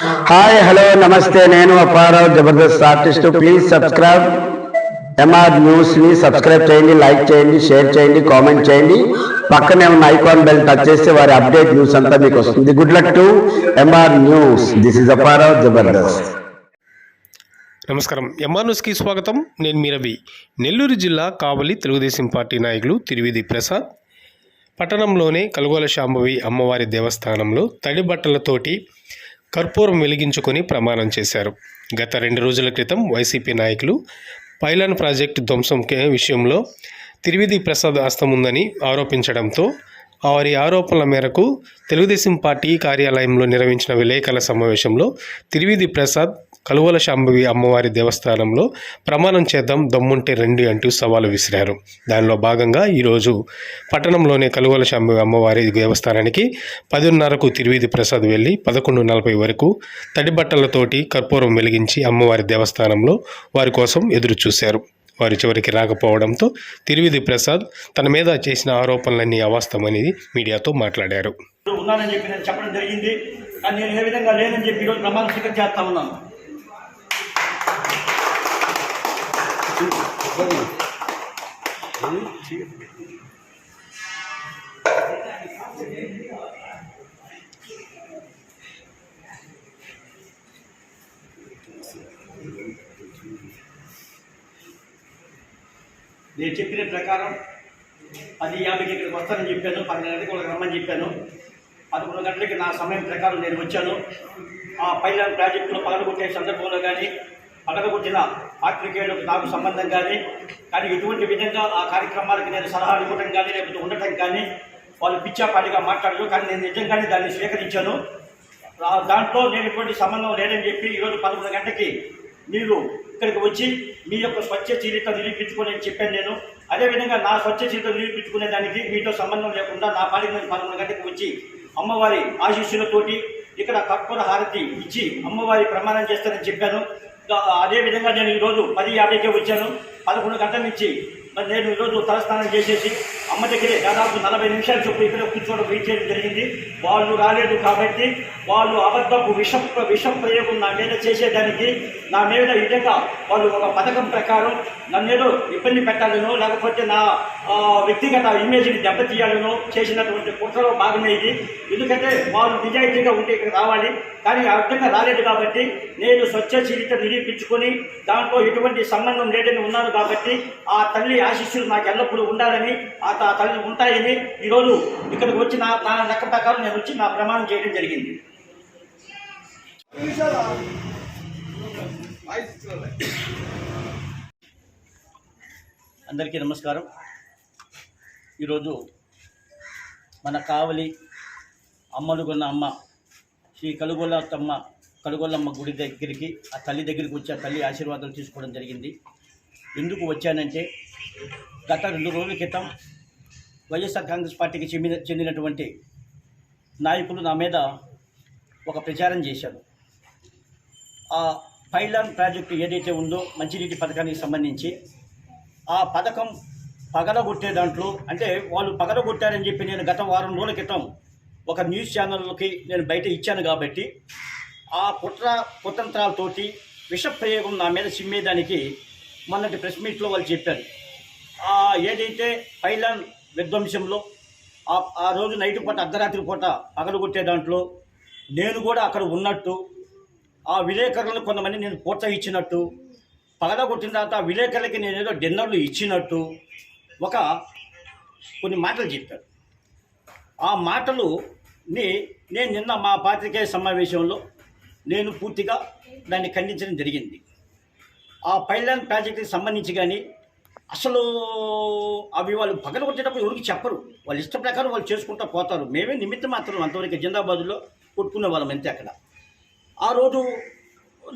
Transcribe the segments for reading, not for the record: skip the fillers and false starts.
Hi hello నమస్తే, నేను Apparao Jabardasth artist. Please subscribe MR news ని సబ్స్క్రైబ్ చేయండి, లైక్ చేయండి, షేర్ చేయండి, కామెంట్ చేయండి. పక్కనే ఉన్న ఐకాన్ బెల్ టచ్ చేస్తే వారి అప్డేట్ న్యూస్ అంతా మీకు వస్తుంది. Good luck to MR news. This is Apparao Jabardasth. నమస్కారం, ఎంఆర్ న్యూస్కి స్వాగతం. నేను మీ రవి. నెల్లూరు జిల్లా కావలి తెలుగుదేశం పార్టీ నాయకులు తిరువిధి ప్రసాద్ పట్టణంలోని కలుగోల శాంభవి అమ్మవారి దేవస్థానంలో తడి బట్టలతోటి కర్పూరం వెలిగించుకొని ప్రమాణం చేశారు. గత 2 రోజుల క్రితం వైసీపీ నాయకులు పైలాన్ ప్రాజెక్టు ధ్వంసం విషయంలో తిరువిధి ప్రసాద్ హస్తం ఉందని ఆరోపించడంతో వారి ఆరోపణల మేరకు తెలుగుదేశం పార్టీ కార్యాలయంలో నిర్వహించిన విలేకరుల సమావేశంలో తిరువిధి ప్రసాద్ కలుగోల శాంభవి అమ్మవారి దేవస్థానంలో ప్రమాణం చేద్దాం, దమ్ముంటే రండి అంటూ సవాలు విసిరారు. దానిలో భాగంగా ఈరోజు పట్టణంలోని కలుగోల శాంభవి అమ్మవారి దేవస్థానానికి 10:30కు తిరువిధి ప్రసాద్ వెళ్ళి 11:40 వరకు తడి బట్టలతోటి కర్పూరం వెలిగించి అమ్మవారి దేవస్థానంలో వారి కోసం ఎదురు చూశారు. వారి చివరికి రాకపోవడంతో తిరువిధి ప్రసాద్ తన మీద చేసిన ఆరోపణలన్నీ అవాస్తవమని మీడియాతో మాట్లాడారు. ఉన్నానని చెప్పి నేను చెప్పడం జరిగింది, కానీ నేను ఏ విధంగా లేనని చెప్పి ఈరోజు ప్రమాణ స్వీకారం చేస్తా ఉన్నాను. నేను చెప్పిన ప్రకారం 10:50కి ఇక్కడికి వస్తానని చెప్పాను, 12 గంటలకు వాళ్ళకి రమ్మని చెప్పాను. 11 గంటలకి నా సమయం ప్రకారం నేను వచ్చాను. ఆ పైలాన్ ప్రాజెక్టులో పగలగొట్టే సందర్భంలో కానీ పగలగొట్టిన పాత్రికేయులకు నాకు సంబంధం కానీ ఎటువంటి విధంగా ఆ కార్యక్రమాలకు నేను సలహాలు ఇవ్వడం కానీ లేకపోతే ఉండటం కానీ వాళ్ళు పిచ్చాపాటిగా మాట్లాడరు. కానీ నేను నిజంగానే దాన్ని స్వీకరించాను. దాంట్లో నేను ఎటువంటి సంబంధం లేదని చెప్పి ఈరోజు 11 గంటకి మీరు ఇక్కడికి వచ్చి మీ యొక్క స్వచ్ఛ చరిత్ర నిరూపించుకొని చెప్పాను. నేను అదేవిధంగా నా స్వచ్ఛ చరిత్ర నిరూపించుకునే దానికి మీతో సంబంధం లేకుండా నా పాటికి నేను 11 గంటకి వచ్చి అమ్మవారి ఆశీస్సులతోటి ఇక్కడ కర్పూర హారతి ఇచ్చి అమ్మవారి ప్రమాణం చేస్తానని చెప్పాను. అదేవిధంగా నేను ఈరోజు 10:50కే వచ్చాను. 11 గంటల నుంచి మరి నేను ఈరోజు తలస్నానం చేసేసి అమ్మ దగ్గరే దాదాపు 40 నిమిషాలు చొప్పున ఇక్కడ కూర్చోవడం వెయిట్ చేయడం జరిగింది. వాళ్ళు రాలేదు కాబట్టి వాళ్ళు అబద్ధపు విష ప్రయోగం నా మీద చేసేదానికి, నా మీద విధంగా వాళ్ళు ఒక పథకం ప్రకారం నన్నేదో ఇబ్బంది పెట్టాలనో లేకపోతే నా వ్యక్తిగత ఇమేజ్ని దెబ్బతీయాలనో చేసినటువంటి కుట్రలో భాగమే ఇది. ఎందుకంటే వాళ్ళు నిజాయితీగా ఉంటే ఇక్కడ రావాలి, కానీ ఆ విధంగా రాలేదు కాబట్టి నేను స్వచ్ఛ చరిత్ర నిరూపించుకొని దాంట్లో ఎటువంటి సంబంధం లేదని ఉన్నాను కాబట్టి ఆ తల్లి ఆశీస్సులు నాకు ఎల్లప్పుడూ ఉండాలని, ఆ తల్లి ఉంటాయని ఈరోజు ఇక్కడికి వచ్చి నా లెక్క ప్రకారం నేను వచ్చి నా ప్రమాణం చేయడం జరిగింది. అందరికీ నమస్కారం. ఈరోజు మన కావలి అమ్మలుగొన్న అమ్మ శ్రీ కలుగొల్లమ్మ గుడి దగ్గరికి, ఆ తల్లి దగ్గరికి వచ్చి ఆ తల్లి ఆశీర్వాదాలు తీసుకోవడం జరిగింది. ఎందుకు వచ్చానంటే గత 2 రోజుల క్రితం వైఎస్ఆర్ కాంగ్రెస్ పార్టీకి చెందినటువంటి నాయకులు నా మీద ఒక ప్రచారం చేశారు. ఆ పైలాన్ ప్రాజెక్టు ఏదైతే ఉందో మంచినీటి పథకానికి సంబంధించి ఆ పథకం పగలగొట్టే దాంట్లో, అంటే వాళ్ళు పగలగొట్టారని చెప్పి నేను గత 1 వారం రోజుల క్రితం ఒక న్యూస్ ఛానల్కి నేను బయట ఇచ్చాను కాబట్టి ఆ కుతంత్రాలతోటి విష ప్రయోగం నా మీద సిమ్మేదానికి మొన్నటి ప్రెస్ మీట్లో వాళ్ళు చెప్పారు. ఏదైతే పైలాన్ విధ్వంసంలో ఆ రోజు నైట్ పూట అర్ధరాత్రి పూట పగలగొట్టే దాంట్లో నేను కూడా అక్కడ ఉన్నట్టు, ఆ విలేకరులను కొంతమంది నేను ప్రోత్సహించినట్టు, పగలగొట్టిన తర్వాత ఆ విలేకరులకి నేను ఏదో డిన్నర్లు ఇచ్చినట్టు కొన్ని మాటలు చెప్పారు. ఆ మాటలుని నేను నిన్న మా పాత్రికేయ సమావేశంలో నేను పూర్తిగా దాన్ని ఖండించడం జరిగింది. ఆ పైలాన్ ప్రాజెక్టుకి సంబంధించి కానీ అసలు అవి వాళ్ళు పగలగొట్టేటప్పుడు ఎవరికి చెప్పరు, వాళ్ళ ఇష్ట ప్రకారం వాళ్ళు చేసుకుంటూ పోతారు. మేమే నిమిత్తం మాత్రం అంతవరకు జిందాబాద్లో కొట్టుకునే వాళ్ళం అంతే. అక్కడ ఆ రోజు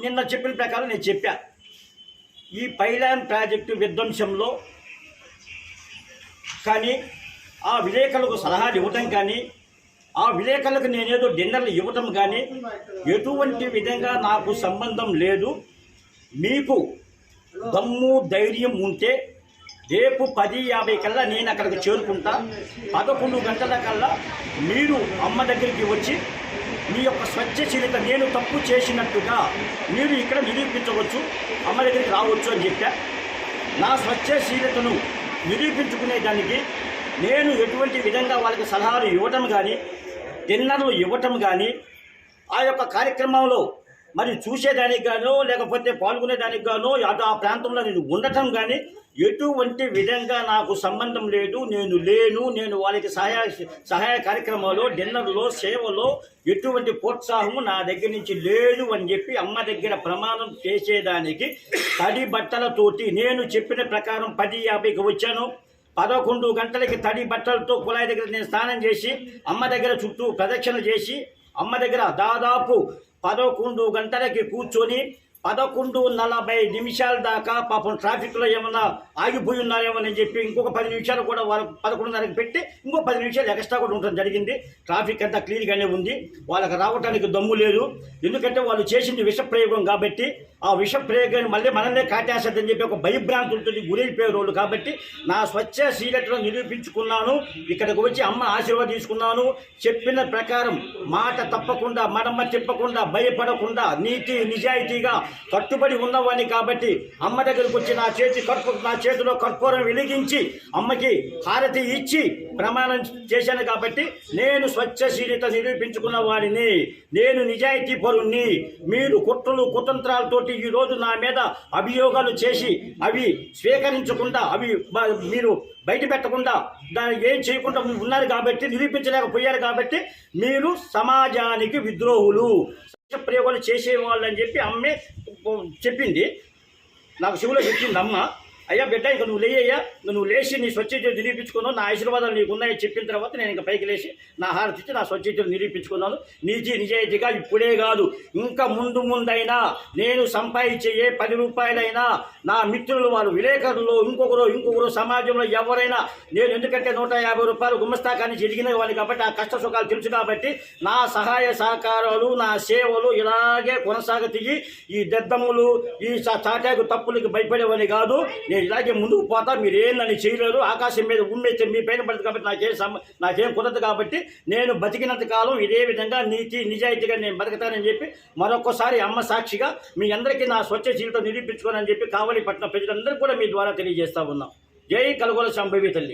నిన్న చెప్పిన ప్రకారం నేను చెప్పా, ఈ పైలాన్ ప్రాజెక్టు విధ్వంసంలో కానీ ఆ విలేకరులకు సలహాలు ఇవ్వటం కానీ ఆ విలేకరులకు నేనేదో డిన్నర్లు ఇవ్వటం కానీ ఎటువంటి విధంగా నాకు సంబంధం లేదు. మీకు దమ్ము ధైర్యం ఉంటే రేపు 10:50 కల్లా నేను అక్కడికి చేరుకుంటా. 11 గంటల కల్లా మీరు అమ్మ దగ్గరికి వచ్చి మీ యొక్క స్వచ్ఛశీలత నేను తప్పు చేసినట్టుగా మీరు ఇక్కడ నిరూపించవచ్చు, అమ్మ దగ్గరికి రావచ్చు అని చెప్పా. నా స్వచ్ఛశీలతను నిరూపించుకునేదానికి నేను ఎటువంటి విధంగా వాళ్ళకి సలహాలు ఇవ్వటం కానీ, డిన్నర్లు ఇవ్వటం కానీ, ఆ యొక్క కార్యక్రమంలో మరి చూసేదానికి గానో లేకపోతే పాల్గొనేదానికి గానో ఆ ప్రాంతంలో నేను ఉండటం కానీ ఎటువంటి విధంగా నాకు సంబంధం లేదు. నేను లేను. నేను వాళ్ళకి సహాయ కార్యక్రమాల్లో, డిన్నర్లో, సేవలో ఎటువంటి ప్రోత్సాహము నా దగ్గర నుంచి లేదు అని చెప్పి అమ్మ దగ్గర ప్రమాణం చేసేదానికి తడి బట్టలతోటి నేను చెప్పిన ప్రకారం 10:50కి వచ్చాను. 11 గంటలకి తడి బట్టలతో కుళాయి దగ్గర నేను స్నానం చేసి అమ్మ దగ్గర చుట్టూ ప్రదక్షిణ చేసి అమ్మ దగ్గర దాదాపు 11 గంటలకి కూర్చొని 11:40 దాకా పాపం ట్రాఫిక్లో ఏమన్నా ఆగిపోయి ఉన్నారేమోనని చెప్పి ఇంకొక 10 నిమిషాలు కూడా వాళ్ళకి 11:30కి పెట్టి ఇంకో 10 నిమిషాలు ఎక్స్ట్రా కూడా ఉండడం జరిగింది. ట్రాఫిక్ అంతా క్లియర్గానే ఉంది. వాళ్ళకి రావడానికి దమ్ము లేదు. ఎందుకంటే వాళ్ళు చేసింది విష ప్రయోగం కాబట్టి ఆ విష ప్రయోగాన్ని మళ్ళీ మనల్నే కాటేస్తుందని చెప్పి ఒక భయభ్రాంతులతో గురైపోయే రోజు కాబట్టి నా స్వచ్ఛశీలతను నిరూపించుకున్నాను. ఇక్కడికి వచ్చి అమ్మ ఆశీర్వాదం తీసుకున్నాను. చెప్పిన ప్రకారం మాట తప్పకుండా, మడమ చెప్పకుండా, భయపడకుండా, నీతి నిజాయితీగా కట్టుబడి ఉన్నవాడిని కాబట్టి అమ్మ దగ్గరకు వచ్చి నా చేతిలో కర్పూరం వెలిగించి అమ్మకి హారతి ఇచ్చి ప్రమాణం చేశాను కాబట్టి నేను స్వచ్ఛశీలత నిరూపించుకున్న వాడిని, నేను నిజాయితీ పరుణ్ణి. మీరు కుట్రలు కుతంత్రాలతోటి ఈరోజు నా మీద అభియోగాలు చేసి అవి స్వీకరించకుండా, అవి మీరు బయట పెట్టకుండా, దాన్ని ఏం చేయకుండా ఉన్నారు కాబట్టి, నిరూపించలేకపోయారు కాబట్టి మీరు సమాజానికి విద్రోహులు, ప్రయోగాలు చేసేవాళ్ళు అని చెప్పి అమ్మే చెప్పింది. నాకు శివులో చెప్పింది అమ్మ, అయ్యా బిడ్డ ఇక నువ్వు లేయ్యా, నువ్వు లేచి నీ స్వచ్ఛతను నిరూపించుకున్నావు, నా ఆశీర్వాదాలు నీకు ఉన్నాయని చెప్పిన తర్వాత నేను ఇంకా పైకి లేచి నా హారతి ఇచ్చి నా స్వచ్ఛతను నిరూపించుకున్నాను. నిజాయితీగా ఇప్పుడే కాదు, ఇంకా ముందైనా నేను సంపాదించే ఏ 10 రూపాయలైనా నా మిత్రులు, వాళ్ళు విలేకరులు, ఇంకొకరు సమాజంలో ఎవరైనా, నేను ఎందుకంటే 150 రూపాయలు గుమ్మస్తా నుంచి ఎదిగిన వాళ్ళు కాబట్టి ఆ కష్ట సుఖాలు తెలుసు కాబట్టి నా సహాయ సహకారాలు, నా సేవలు ఇలాగే కొనసాగుతాయి. ఈ దద్దమ్ములు, ఈ చాటాకు తప్పులకి భయపడేవని కాదు. నేను ఇలాగే ముందుకు పోతా. మీరు ఏందని చేయలేరు. ఆకాశం మీద ఉమ్మేస్తే మీ పైన పడుతుంది కాబట్టి నాకేం కుదరదు కాబట్టి నేను బతికినంత కాలం ఇదే విధంగా నీతి నిజాయితీగా నేను బతుకుతానని చెప్పి మరొకసారి అమ్మ సాక్షిగా మీ అందరికీ నా స్వచ్ఛశీలత నిరూపించుకోనని చెప్పి కావలిపట్నం ప్రజలందరూ కూడా మీ ద్వారా తెలియజేస్తా ఉన్నాం. జై కలగోల శాంభవి తల్లి.